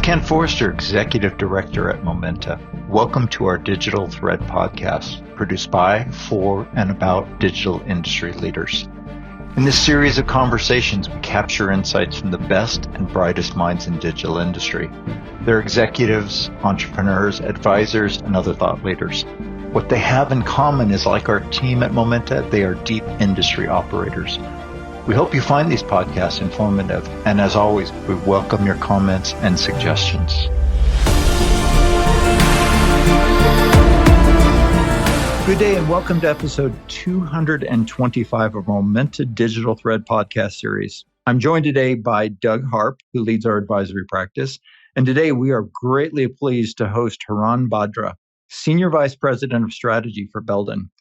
Ken Forrester, Executive Director at Momenta. Welcome to our Digital Thread podcast, produced by, for, and about digital industry leaders. In this series of conversations, we capture insights from the best and brightest minds in digital industry. They're executives, entrepreneurs, advisors, and other thought leaders. What they have in common is, like our team at Momenta, they are deep industry operators. We hope you find these podcasts informative, and as always, we welcome your comments and suggestions. Good day and welcome to episode 225 of Momenta Digital Thread podcast series. I'm joined today by Doug Harp, who leads our advisory practice, and today we are greatly pleased to host Hiran Bhadra, Senior Vice President of Strategy for Belden.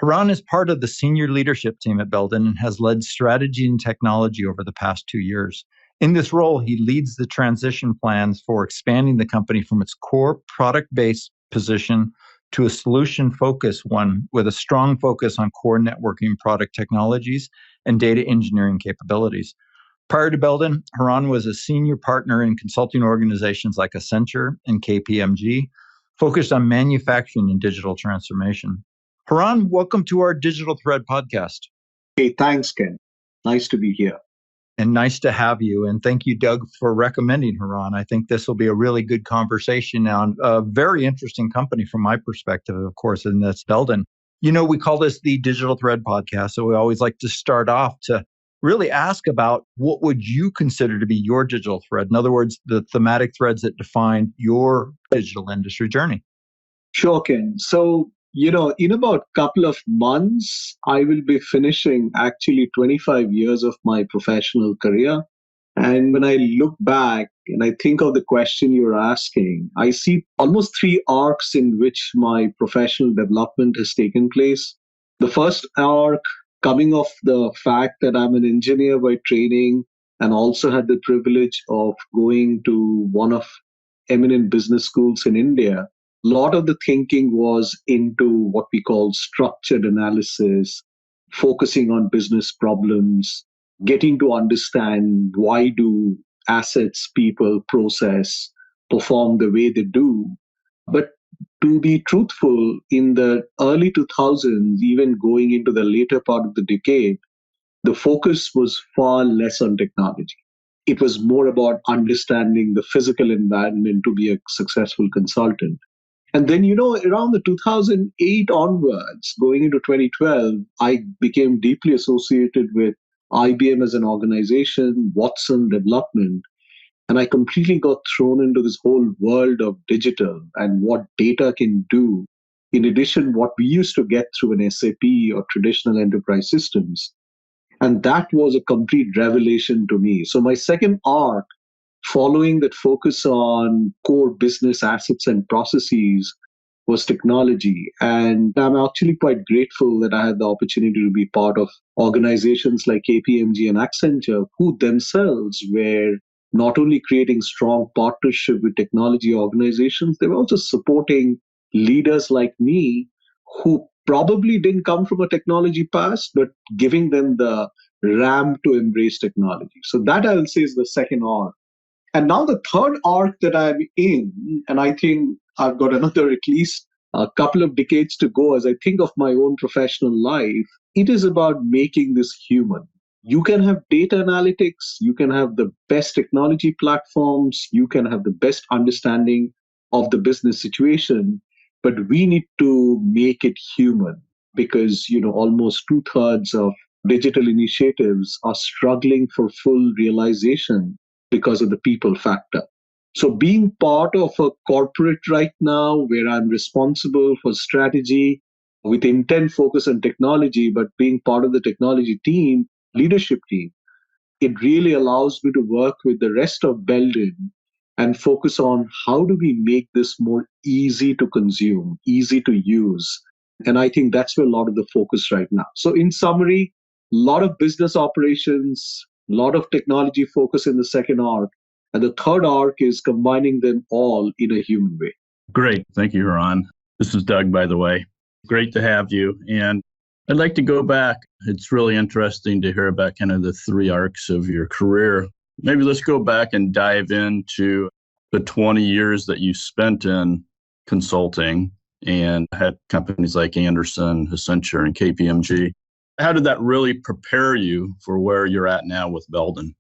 Hiran is part of the senior leadership team at Belden and has led strategy and technology over the past 2 years. In this role, he leads the transition plans for expanding the company from its core product-based position to a solution-focused one with a strong focus on core networking product technologies and data engineering capabilities. Prior to Belden, Hiran was a senior partner in consulting organizations like Accenture and KPMG, focused on manufacturing and digital transformation. Hiran, welcome to our Digital Thread podcast. Hey, thanks, Ken. Nice to be here. And nice to have you. And thank you, Doug, for recommending Hiran. I think this will be a really good conversation on a very interesting company from my perspective, of course, and that's Belden. You know, we call this the Digital Thread podcast, so we always like to start off to really ask about what would you consider to be your digital thread? In other words, the thematic threads that define your digital industry journey. Sure, Ken. So, in about a couple of months, I will be finishing actually 25 years of my professional career. And when I look back and I think of the question you're asking, I see almost 3 arcs in which my professional development has taken place. The first arc coming off the fact that I'm an engineer by training and also had the privilege of going to one of eminent business schools in India. A lot of the thinking was into what we call structured analysis, focusing on business problems, getting to understand why do assets, people, process perform the way they do. But to be truthful, in the early 2000s, even going into the later part of the decade, the focus was far less on technology. It was more about understanding the physical environment to be a successful consultant. And then, around the 2008 onwards, going into 2012, I became deeply associated with IBM as an organization, Watson development, and I completely got thrown into this whole world of digital and what data can do, in addition what we used to get through an SAP or traditional enterprise systems. And that was a complete revelation to me. So my second arc, following that focus on core business assets and processes, was technology. And I'm actually quite grateful that I had the opportunity to be part of organizations like KPMG and Accenture, who themselves were not only creating strong partnership with technology organizations, they were also supporting leaders like me who probably didn't come from a technology past, but giving them the ramp to embrace technology. So that I will say is the second arc. And now the third arc that I'm in, and I think I've got another at least a couple of decades to go as I think of my own professional life, it is about making this human. You can have data analytics, you can have the best technology platforms, you can have the best understanding of the business situation, but we need to make it human because, almost 2/3 of digital initiatives are struggling for full realization because of the people factor. So being part of a corporate right now where I'm responsible for strategy with intense focus on technology, but being part of the technology team, leadership team, it really allows me to work with the rest of Belden and focus on how do we make this more easy to consume, easy to use. And I think that's where a lot of the focus right now. So in summary, a lot of business operations, a lot of technology focus in the second arc. And the third arc is combining them all in a human way. Great. Thank you, Hiran. This is Doug, by the way. Great to have you. And I'd like to go back. It's really interesting to hear about kind of the 3 arcs of your career. Maybe let's go back and dive into the 20 years that you spent in consulting and had companies like Anderson, Accenture, and KPMG. How did that really prepare you for where you're at now with Belden?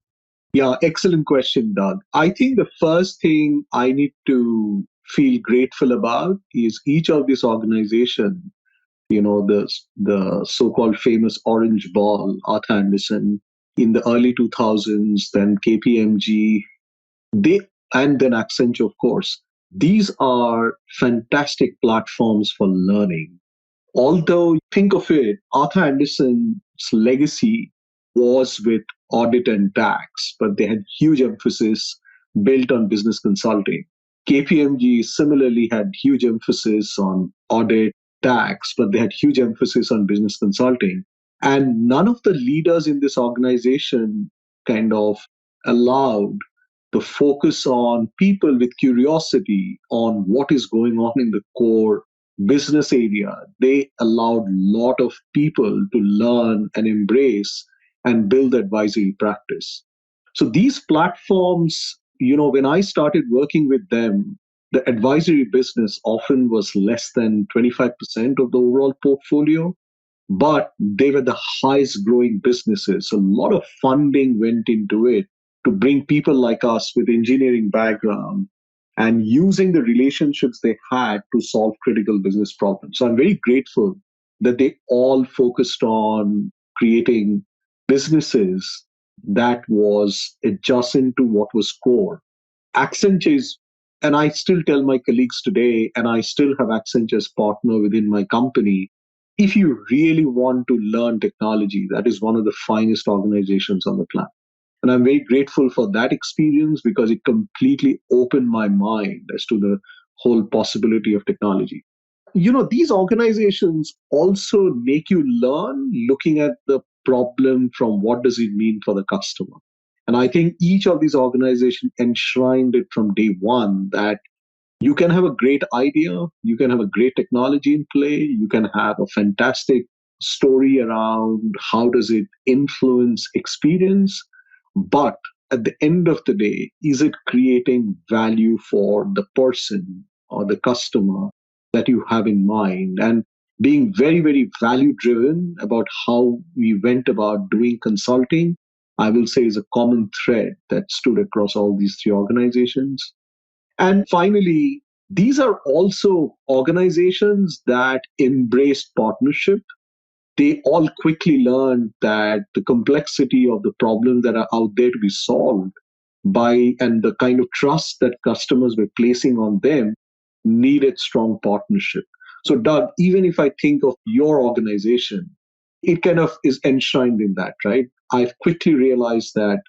Yeah, excellent question, Doug. I think the first thing I need to feel grateful about is each of these organizations, the so-called famous orange ball, Arthur Anderson, in the early 2000s, then KPMG, they, and then Accenture, of course. These are fantastic platforms for learning. Although, think of it, Arthur Anderson's legacy was with audit and tax, but they had huge emphasis built on business consulting. KPMG similarly had huge emphasis on audit, tax, but they had huge emphasis on business consulting. And none of the leaders in this organization kind of allowed the focus on people with curiosity on what is going on in the core business area. They allowed a lot of people to learn and embrace and build advisory practice. So these platforms, when I started working with them, the advisory business often was less than 25% of the overall portfolio, but they were the highest growing businesses. A lot of funding went into it to bring people like us with engineering background and using the relationships they had to solve critical business problems. So I'm very grateful that they all focused on creating businesses that was adjacent to what was core. Accenture is, and I still tell my colleagues today, and I still have Accenture as partner within my company. If you really want to learn technology, that is one of the finest organizations on the planet. And I'm very grateful for that experience because it completely opened my mind as to the whole possibility of technology. These organizations also make you learn looking at the problem from what does it mean for the customer. And I think each of these organizations enshrined it from day one that you can have a great idea, you can have a great technology in play, you can have a fantastic story around how does it influence experience, but at the end of the day, is it creating value for the person or the customer that you have in mind? And being very, very value driven about how we went about doing consulting, I will say is a common thread that stood across all these three organizations. And finally, these are also organizations that embrace partnership. They all quickly learned that the complexity of the problems that are out there to be solved by and the kind of trust that customers were placing on them needed strong partnership. So, Doug, even if I think of your organization, it kind of is enshrined in that, right? I've quickly realized that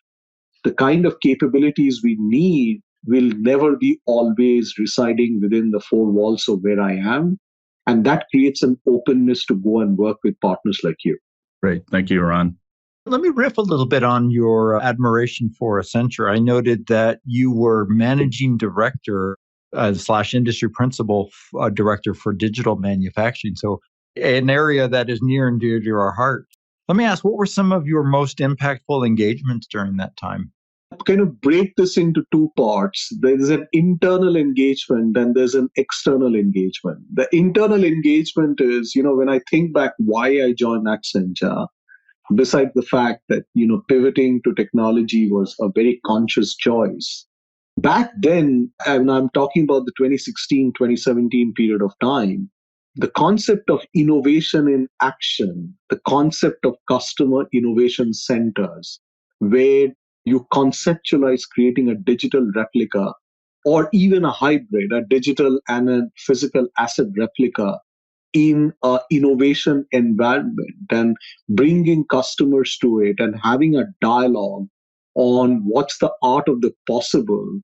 the kind of capabilities we need will never be always residing within the four walls of where I am. And that creates an openness to go and work with partners like you. Great. Thank you, Hiran. Let me riff a little bit on your admiration for Accenture. I noted that you were managing director slash industry principal director for digital manufacturing. So an area that is near and dear to our heart. Let me ask, what were some of your most impactful engagements during that time? Kind of break this into two parts. There's an internal engagement and there's an external engagement. The internal engagement is, when I think back why I joined Accenture, besides the fact that, pivoting to technology was a very conscious choice. Back then, and I'm talking about the 2016, 2017 period of time, the concept of innovation in action, the concept of customer innovation centers, where you conceptualize creating a digital replica or even a hybrid, a digital and a physical asset replica in an innovation environment and bringing customers to it and having a dialogue on what's the art of the possible,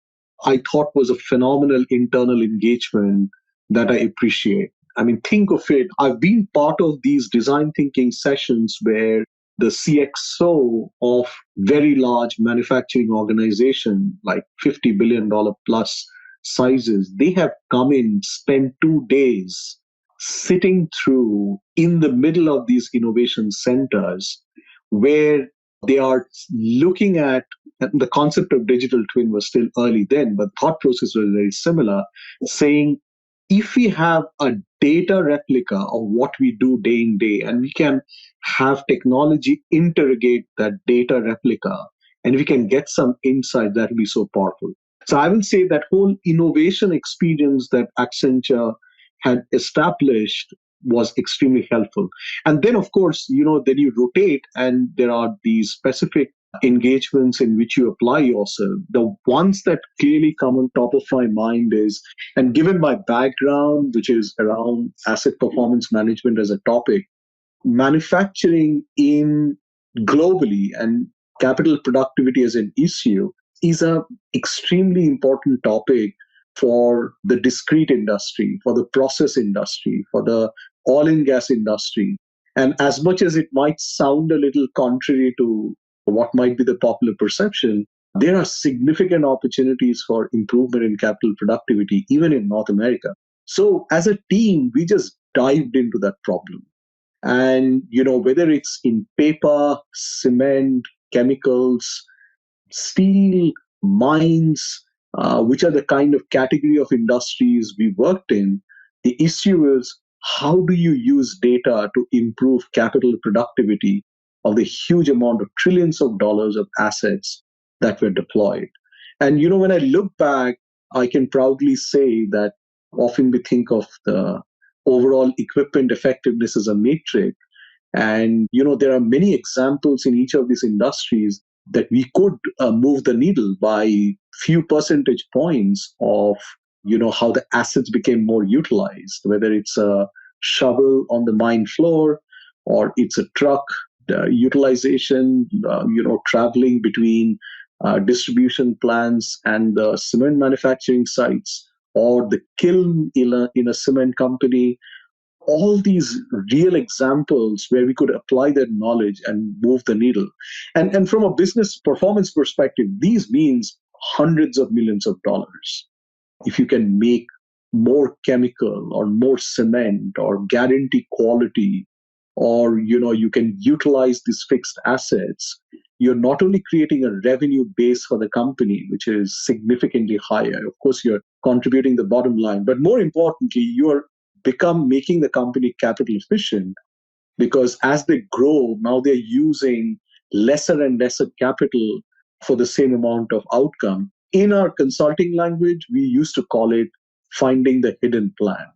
I thought was a phenomenal internal engagement that I appreciate. I mean, think of it. I've been part of these design thinking sessions where the CXO of very large manufacturing organization, like $50 billion plus sizes, they have come in, spent 2 days sitting through in the middle of these innovation centers where they are looking at and the concept of digital twin was still early then, but thought process was very similar, saying if we have a data replica of what we do day in day, and we can have technology interrogate that data replica, and we can get some insight, that will be so powerful. So I will say that whole innovation experience that Accenture had established was extremely helpful. And then, of course, then you rotate and there are these specific engagements in which you apply yourself. The ones that clearly come on top of my mind is, and given my background, which is around asset performance management as a topic, manufacturing in globally and capital productivity as an issue is a extremely important topic for the discrete industry, for the process industry, for the oil and gas industry. And as much as it might sound a little contrary to what might be the popular perception, there are significant opportunities for improvement in capital productivity, even in North America. So as a team, we just dived into that problem. And, whether it's in paper, cement, chemicals, steel, mines, which are the kind of category of industries we worked in, the issue is how do you use data to improve capital productivity of the huge amount of trillions of dollars of assets that were deployed. And, when I look back, I can proudly say that often we think of the overall equipment effectiveness as a matrix. And, there are many examples in each of these industries that we could move the needle by few percentage points of, how the assets became more utilized, whether it's a shovel on the mine floor or it's a truck utilization, traveling between distribution plants and the cement manufacturing sites, or the kiln in a cement company. All these real examples where we could apply that knowledge and move the needle. And from a business performance perspective, these means hundreds of millions of dollars. If you can make more chemical or more cement or guarantee quality, or you can utilize these fixed assets, you're not only creating a revenue base for the company, which is significantly higher. Of course, you're contributing the bottom line, but more importantly, you're making the company capital efficient, because as they grow, now they're using lesser and lesser capital for the same amount of outcome. In our consulting language, we used to call it finding the hidden plant.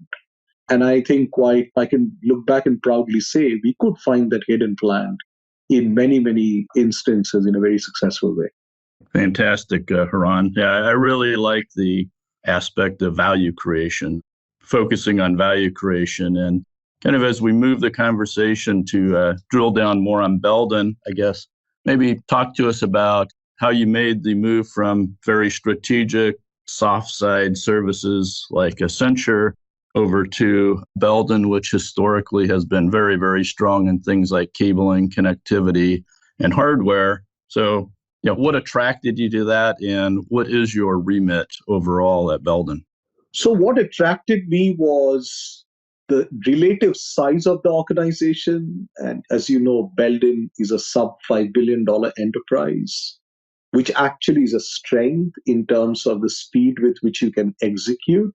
And I think I can look back and proudly say we could find that hidden plant in many, many instances in a very successful way. Fantastic, Hiran. Yeah, I really like the aspect of value creation, focusing on value creation. And kind of as we move the conversation to drill down more on Belden, I guess, maybe talk to us about how you made the move from very strategic soft side services like Accenture over to Belden, which historically has been very, very strong in things like cabling, connectivity, and hardware. So, what attracted you to that, and what is your remit overall at Belden? So what attracted me was the relative size of the organization. And as you know, Belden is a sub $5 billion enterprise, which actually is a strength in terms of the speed with which you can execute.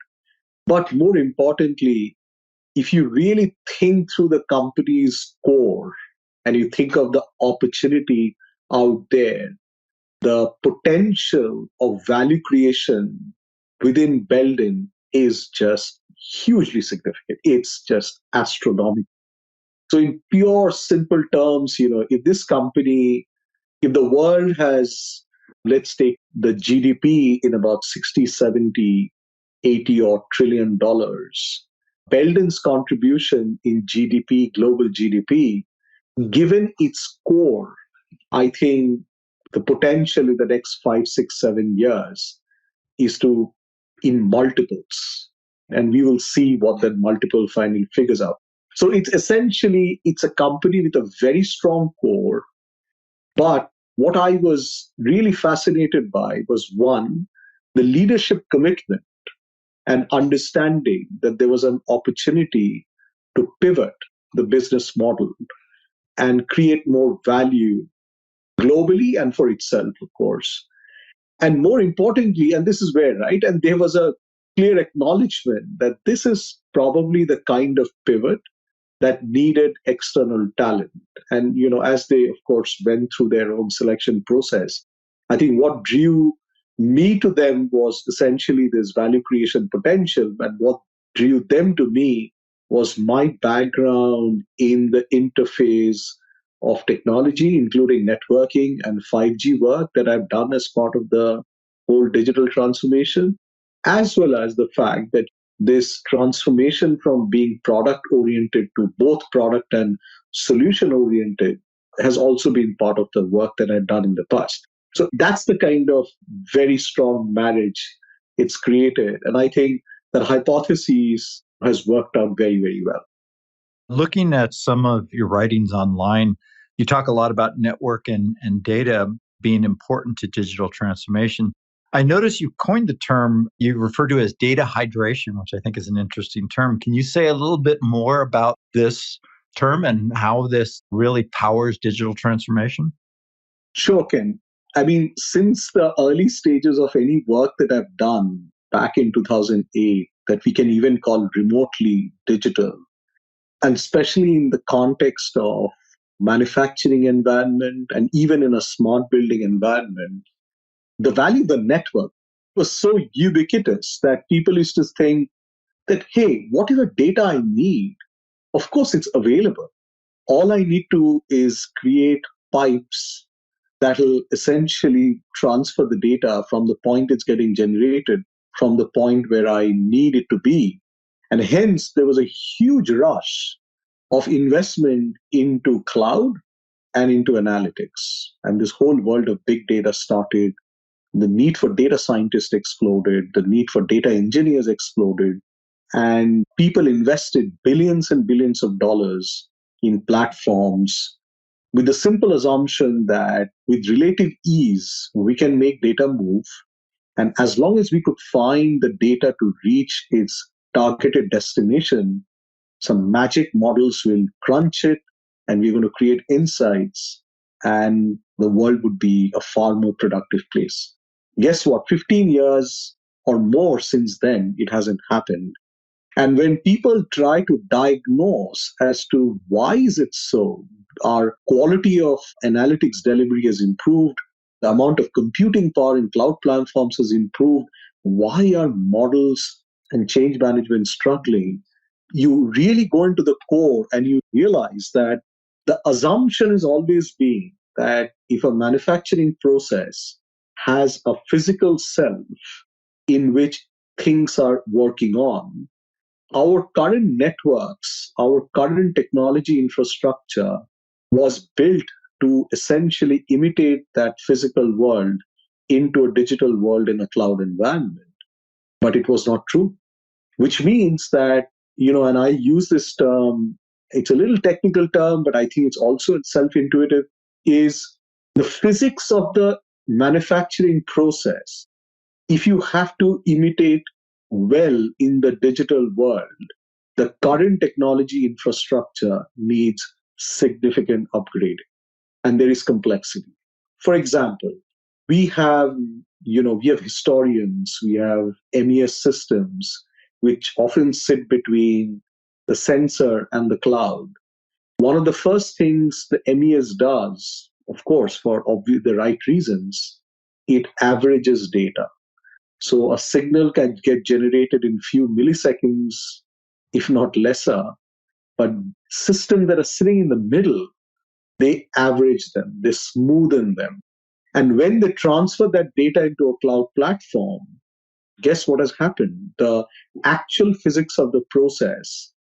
But more importantly, if you really think through the company's core and you think of the opportunity out there, the potential of value creation within Belden is just hugely significant. It's just astronomical. So in pure simple terms, if the world has, let's take the GDP in about 60, 70, 80 or trillion dollars, Belden's contribution in GDP, global GDP, given its core, I think the potential in the next 5, 6, 7 years is to in multiples. And we will see what that multiple finally figures out. So it's a company with a very strong core. But what I was really fascinated by was, one, the leadership commitment and understanding that there was an opportunity to pivot the business model and create more value globally and for itself, of course. And more importantly, and this is where, right, and there was a clear acknowledgement that this is probably the kind of pivot that needed external talent. And, as they, of course, went through their own selection process, I think what drew me to them was essentially this value creation potential. And what drew them to me was my background in the interface of technology, including networking and 5G work that I've done as part of the whole digital transformation, as well as the fact that this transformation from being product oriented to both product and solution oriented has also been part of the work that I've done in the past. So that's the kind of very strong marriage it's created. And I think that hypothesis has worked out very, very well. Looking at some of your writings online, you talk a lot about network and data being important to digital transformation. I notice you coined the term you refer to as data hydration, which I think is an interesting term. Can you say a little bit more about this term and how this really powers digital transformation? Sure, Ken. I mean, since the early stages of any work that I've done back in 2008, that we can even call remotely digital, and especially in the context of manufacturing environment and even in a smart building environment, the value of the network was so ubiquitous that people used to think that, hey, whatever data I need, of course it's available. All I need to is create pipes that will essentially transfer the data from the point it's getting generated from the point where I need it to be. And hence, there was a huge rush of investment into cloud and into analytics. And this whole world of big data started. The need for data scientists exploded, the need for data engineers exploded, and people invested billions and billions of dollars in platforms with the simple assumption that with relative ease, we can make data move. And as long as we could find the data to reach its targeted destination, some magic models will crunch it and we're going to create insights and the world would be a far more productive place. Guess what? 15 years or more since then, it hasn't happened. And when people try to diagnose as to why is it so, our quality of analytics delivery has improved, the amount of computing power in cloud platforms has improved, why are models and change management struggling? You really go into the core and you realize that the assumption has always been that if a manufacturing process has a physical self in which things are working on, our current networks, our current technology infrastructure was built to essentially imitate that physical world into a digital world in a cloud environment. But it was not true, which means that, and I use this term, it's a little technical term, but I think it's also self intuitive, is the physics of the manufacturing process. If you have to imitate well in the digital world, the current technology infrastructure needs significant upgrading and there is complexity. For example, we have, we have historians, we have MES systems, which often sit between the sensor and the cloud. One of the first things the MES does, of course, for the right reasons, it averages data. So a signal can get generated in few milliseconds, if not lesser, but systems that are sitting in the middle, they average them, they smoothen them. And when they transfer that data into a cloud platform, guess what has happened? The actual physics of the process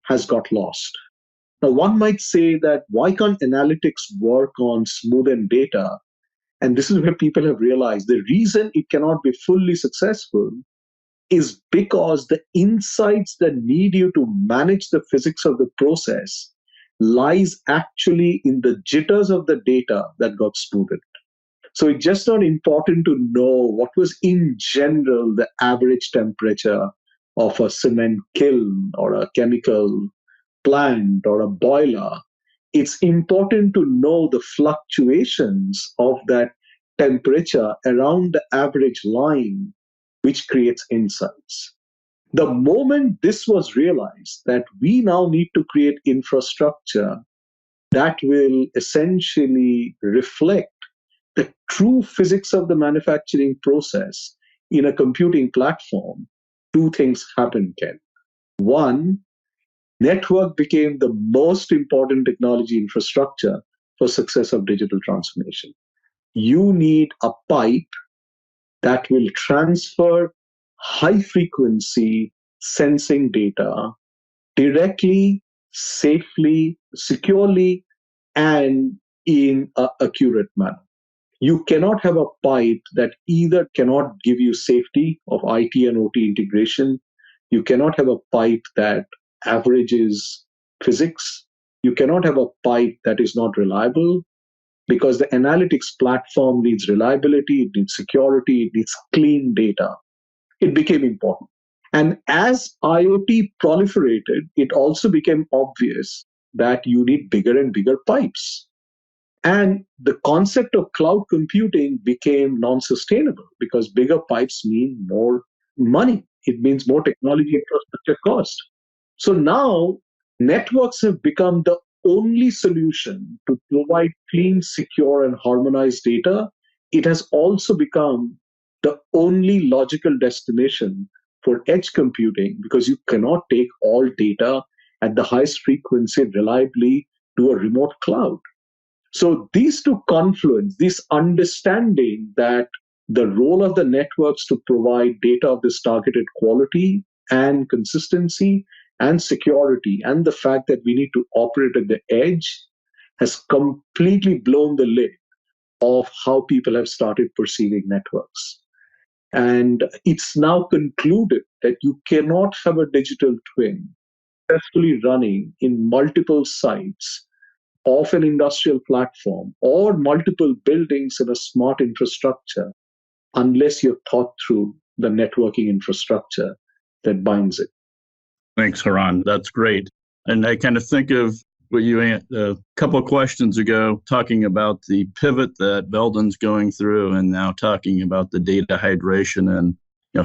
has got lost. Now, one might say that why can't analytics work on smoothened data? And this is where people have realized the reason it cannot be fully successful is because the insights that need you to manage the physics of the process lies actually in the jitters of the data that got smoothed. So it's just not important to know what was in general the average temperature of a cement kiln or a chemical plant or a boiler. it's important to know the fluctuations of that temperature around the average line, which creates insights. The moment this was realized that we now need to create infrastructure that will essentially reflect the true physics of the manufacturing process in a computing platform, two things happened, Ken. One, network became the most important technology infrastructure for success of digital transformation. You need a pipe that will transfer high frequency sensing data directly, safely, securely, and in an accurate manner. You cannot have a pipe that either cannot give you safety of IT and OT integration. You cannot have a pipe that averages physics. You cannot have a pipe that is not reliable because the analytics platform needs reliability, it needs security, it needs clean data. It became important. And as IoT proliferated, it also became obvious that you need bigger and bigger pipes. And the concept of cloud computing became non sustainable because bigger pipes mean more money. It means more technology infrastructure cost. So now networks have become the only solution to provide clean, secure, and harmonized data. It has also become the only logical destination for edge computing because you cannot take all data at the highest frequency reliably to a remote cloud. So these two confluence, this understanding that the role of the networks to provide data of this targeted quality and consistency and security, and the fact that we need to operate at the edge has completely blown the lid of how people have started perceiving networks. And it's now concluded that you cannot have a digital twin successfully running in multiple sites of an industrial platform or multiple buildings in a smart infrastructure unless you're thought through the networking infrastructure that binds it. Thanks, Hiran. That's great. And I kind of think of what you a couple of questions ago, talking about the pivot that Belden's going through, and now talking about the data hydration and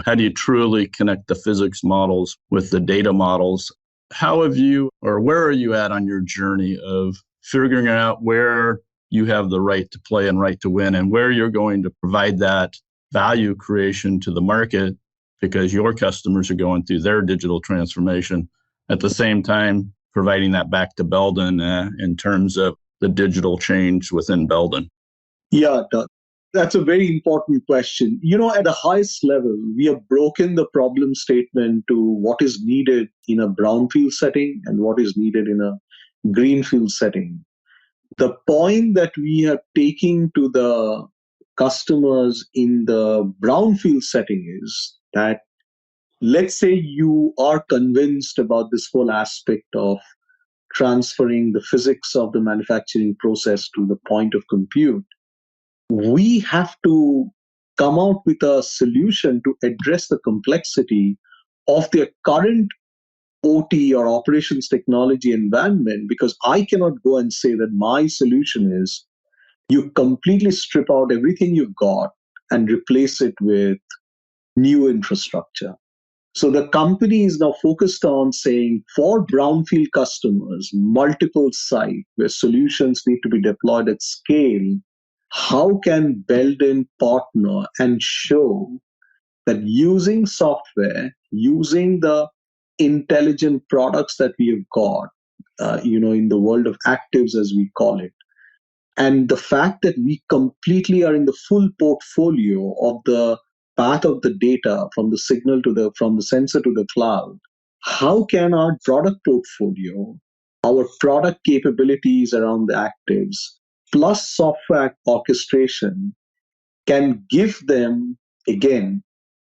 how do you truly connect the physics models with the data models? How have you, or where are you at on your journey of figuring out where you have the right to play and right to win, and where you're going to provide that value creation to the market because your customers are going through their digital transformation, at the same time providing that back to Belden in terms of the digital change within Belden? Yeah, that's a very important question. At the highest level, we have broken the problem statement to what is needed in a brownfield setting and what is needed in a greenfield setting. The point that we are taking to the customers in the brownfield setting is that let's say you are convinced about this whole aspect of transferring the physics of the manufacturing process to the point of compute. We have to come out with a solution to address the complexity of their current OT or operations technology environment, because I cannot go and say that my solution is you completely strip out everything you've got and replace it with new infrastructure. So the company is now focused on saying for brownfield customers, multiple sites where solutions need to be deployed at scale, how can Belden partner and show that using software, using the intelligent products that we have got, in the world of actives, as we call it, and the fact that we completely are in the full portfolio of the path of the data from the signal from the sensor to the cloud, how can our product portfolio, our product capabilities around the actives, plus software orchestration can give them, again,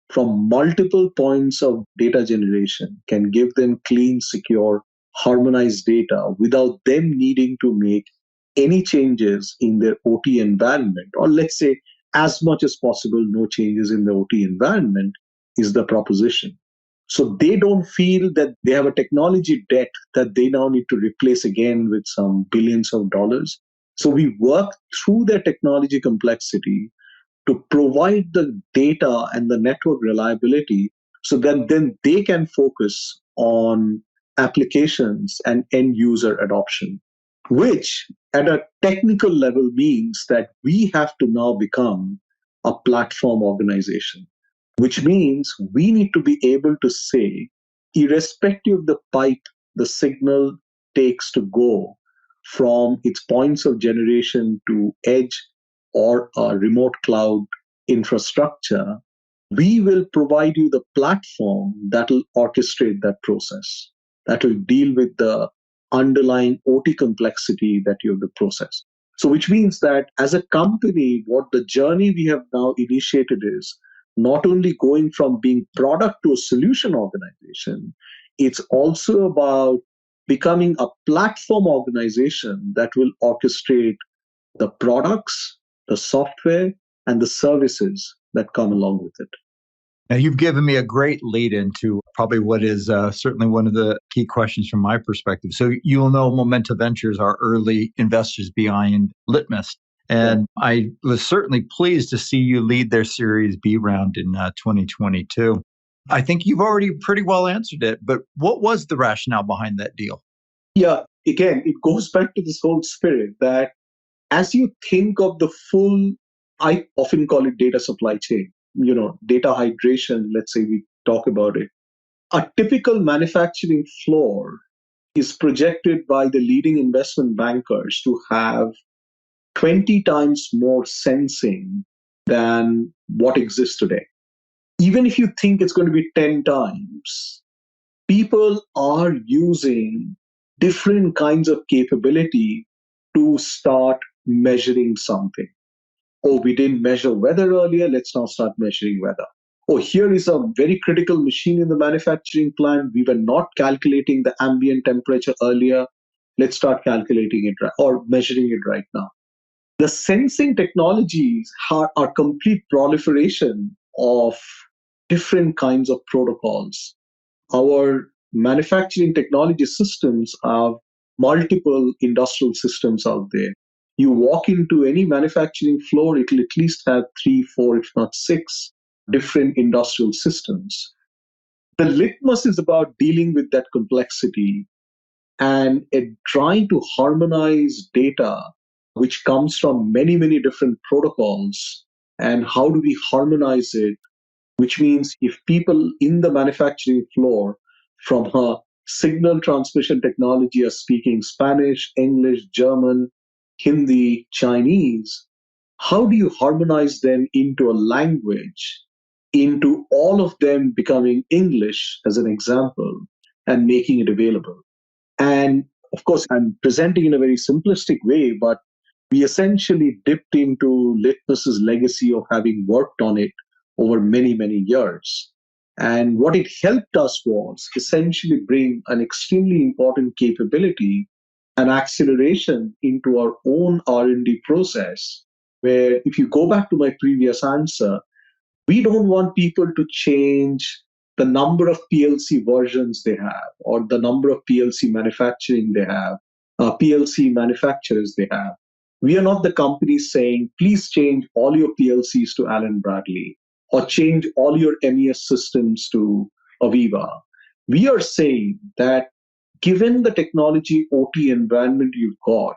from multiple points of data generation, can give them clean, secure, harmonized data without them needing to make any changes in their OT environment, or let's say as much as possible, no changes in the OT environment is the proposition. So they don't feel that they have a technology debt that they now need to replace again with some billions of dollars. So we work through their technology complexity to provide the data and the network reliability so that then they can focus on applications and end user adoption, which at a technical level means that we have to now become a platform organization, which means we need to be able to say, irrespective of the pipe the signal takes to go from its points of generation to edge or a remote cloud infrastructure, we will provide you the platform that will orchestrate that process, that will deal with the underlying OT complexity that you have to process. So, which means that as a company, what the journey we have now initiated is not only going from being product to a solution organization, it's also about becoming a platform organization that will orchestrate the products, the software, and the services that come along with it. Now, you've given me a great lead into probably what is certainly one of the key questions from my perspective. So you'll know Momenta Ventures are early investors behind Litmus. And I was certainly pleased to see you lead their Series B round in 2022. I think you've already pretty well answered it, but what was the rationale behind that deal? Yeah, again, it goes back to this whole spirit that as you think of the full, I often call it data supply chain, data hydration, let's say we talk about it. A typical manufacturing floor is projected by the leading investment bankers to have 20 times more sensing than what exists today. Even if you think it's going to be 10 times, people are using different kinds of capability to start measuring something. Oh, we didn't measure weather earlier, let's now start measuring weather. Oh, here is a very critical machine in the manufacturing plant. We were not calculating the ambient temperature earlier. Let's start calculating it or measuring it right now. The sensing technologies are complete proliferation of different kinds of protocols. Our manufacturing technology systems have multiple industrial systems out there. You walk into any manufacturing floor, it will at least have 3, 4, if not 6 different industrial systems. The litmus is about dealing with that complexity and trying to harmonize data which comes from many, many different protocols. And how do we harmonize it? Which means if people in the manufacturing floor from a signal transmission technology are speaking Spanish, English, German, Hindi, Chinese, how do you harmonize them into a language, into all of them becoming English, as an example, and making it available? And of course, I'm presenting in a very simplistic way, but we essentially dipped into Litmus's legacy of having worked on it over many, many years. And what it helped us was essentially bring an extremely important capability and acceleration into our own R&D process, where if you go back to my previous answer, we don't want people to change the number of PLC versions they have or the number of PLC manufacturing they have, PLC manufacturers they have. We are not the company saying, please change all your PLCs to Allen Bradley or change all your MES systems to Aviva. We are saying that given the technology OT environment you've got,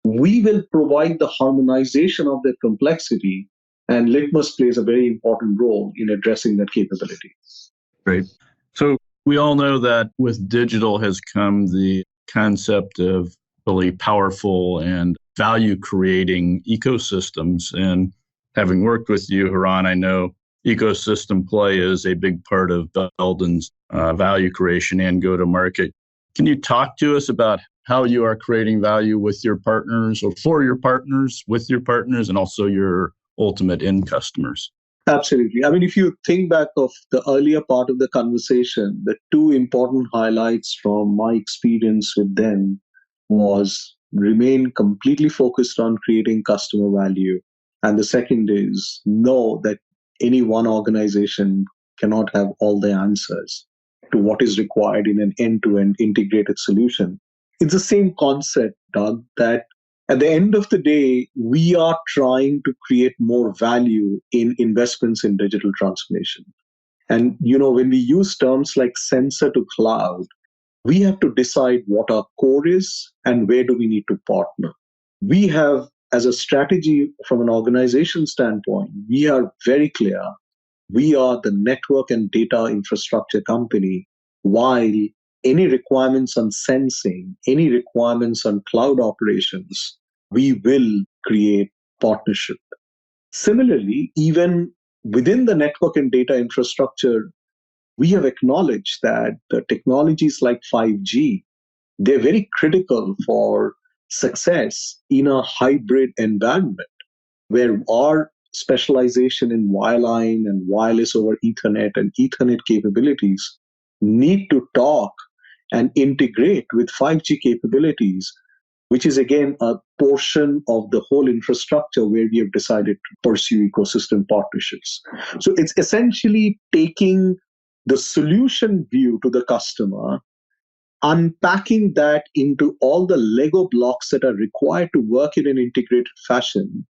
we will provide the harmonization of that complexity, and Litmus plays a very important role in addressing that capability. Great. So we all know that with digital has come the concept of really powerful and value creating ecosystems. And having worked with you, Hiran, I know ecosystem play is a big part of Belden's value creation and go to market. Can you talk to us about how you are creating value with your partners or for your partners, with your partners, and also your ultimate end customers? Absolutely. I mean, if you think back of the earlier part of the conversation, the two important highlights from my experience with them was remain completely focused on creating customer value. And the second is know that any one organization cannot have all the answers. to what is required in an end-to-end integrated solution. It's the same concept, Doug, that at the end of the day, we are trying to create more value in investments in digital transformation. And, when we use terms like sensor to cloud, we have to decide what our core is and where do we need to partner. We have, as a strategy from an organization standpoint, we are very clear. We are the network and data infrastructure company, while any requirements on sensing, any requirements on cloud operations, we will create partnership. Similarly, even within the network and data infrastructure, we have acknowledged that the technologies like 5G, they're very critical for success in a hybrid environment where our specialization in wireline and wireless over Ethernet and Ethernet capabilities need to talk and integrate with 5G capabilities, which is again a portion of the whole infrastructure where we have decided to pursue ecosystem partnerships. So it's essentially taking the solution view to the customer, unpacking that into all the Lego blocks that are required to work in an integrated fashion,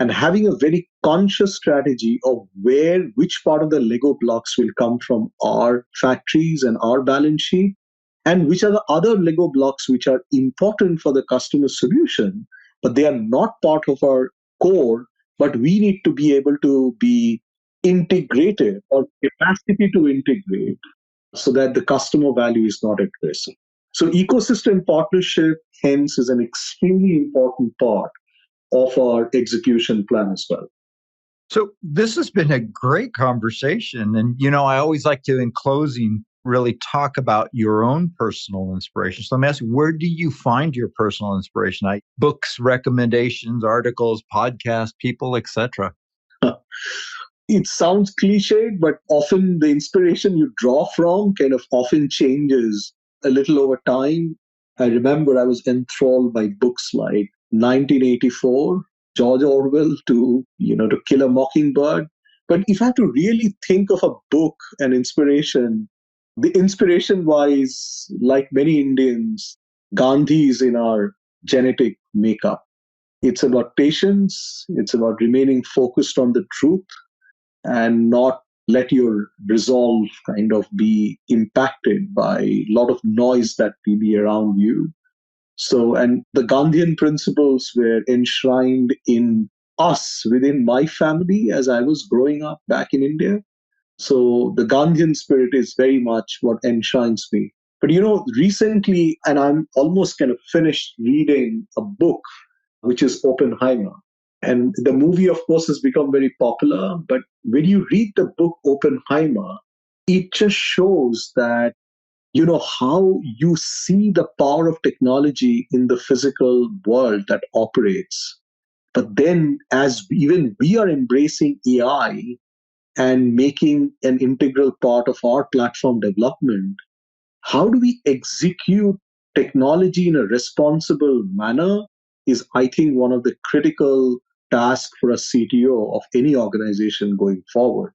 and having a very conscious strategy of which part of the Lego blocks will come from our factories and our balance sheet, and which are the other Lego blocks which are important for the customer solution, but they are not part of our core, but we need to be able to be integrated or capacity to integrate so that the customer value is not at risk. So ecosystem partnership, hence, is an extremely important part of our execution plan as well. So this has been a great conversation. And, I always like to, in closing, really talk about your own personal inspiration. So let me ask you, where do you find your personal inspiration? Books, recommendations, articles, podcasts, people, etc. It sounds cliched, but often the inspiration you draw from kind of often changes a little over time. I remember I was enthralled by books like 1984, George Orwell, to Kill a Mockingbird. But if I have to really think of a book and inspiration, the inspiration wise, like many Indians, Gandhi is in our genetic makeup. It's about patience. It's about remaining focused on the truth and not let your resolve kind of be impacted by a lot of noise that may be around you. So, and the Gandhian principles were enshrined in us within my family as I was growing up back in India. So the Gandhian spirit is very much what enshrines me. But recently, and I'm almost kind of finished reading a book, which is Oppenheimer. And the movie, of course, has become very popular. But when you read the book Oppenheimer, it just shows that, how you see the power of technology in the physical world that operates. But then, as even we are embracing AI and making an integral part of our platform development, how do we execute technology in a responsible manner is, I think, one of the critical tasks for a CTO of any organization going forward.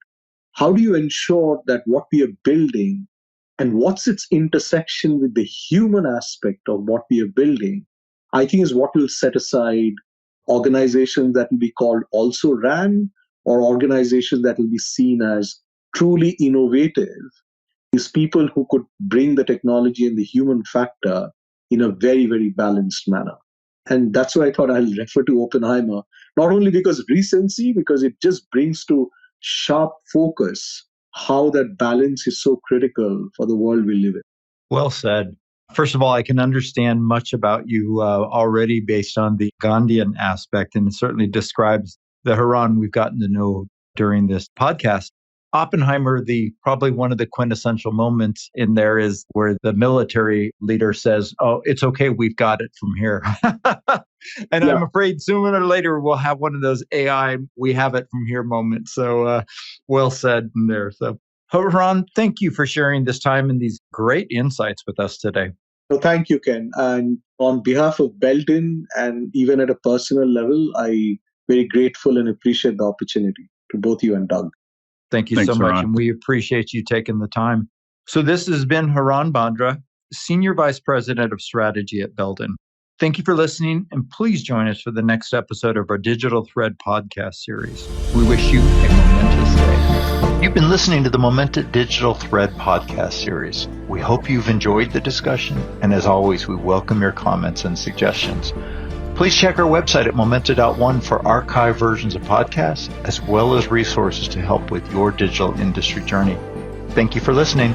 How do you ensure that what we are building and what's its intersection with the human aspect of what we are building, I think is what will set aside organizations that will be called also ran, or organizations that will be seen as truly innovative, is people who could bring the technology and the human factor in a very, very balanced manner. And that's why I thought I'll refer to Oppenheimer, not only because recency, because it just brings to sharp focus how that balance is so critical for the world we live in. Well said. First of all, I can understand much about you already based on the Gandhian aspect, and it certainly describes the Hiran we've gotten to know during this podcast. Oppenheimer, probably one of the quintessential moments in there is where the military leader says, "Oh, it's okay, we've got it from here." And yeah. I'm afraid sooner or later we'll have one of those AI, we have it from here moments. So well said in there. So Hiran, thank you for sharing this time and these great insights with us today. So thank you, Ken. And on behalf of Belden and even at a personal level, I'm very grateful and appreciate the opportunity to both you and Doug. Thank you so much. And we appreciate you taking the time. So this has been Hiran Bhadra, Senior Vice President of Strategy at Belden. Thank you for listening, and please join us for the next episode of our Digital Thread podcast series. We wish you a momentous day. You've been listening to the Momenta Digital Thread podcast series. We hope you've enjoyed the discussion, and as always, we welcome your comments and suggestions. Please check our website at momenta.one for archived versions of podcasts, as well as resources to help with your digital industry journey. Thank you for listening.